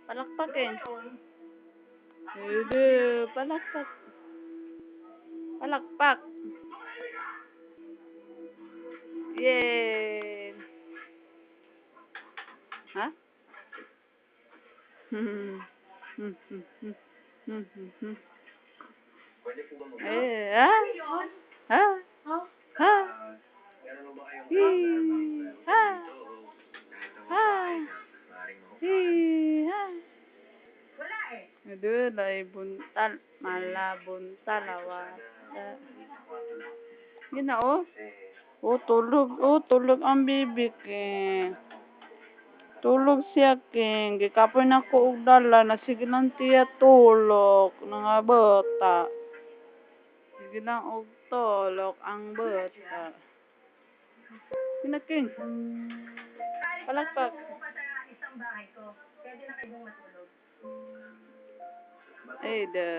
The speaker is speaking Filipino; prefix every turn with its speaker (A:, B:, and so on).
A: Palakpakin. Ede, palakpak. Palakpak. Yay! Ha? Eh, ha? Ha? Ha? Ha? Ha? Ha? Ede, lay buntal. Malabuntal, awat. Yun na, oh. Oh, tulog. Oh, tulog ang bibig, eh. Tulog siya, king. Gikapoy na ko og dala. Sige lang tiya tulog. Nga bata. Sige lang og tulog ang bata. Sina, king? Palakpak. Ay, da.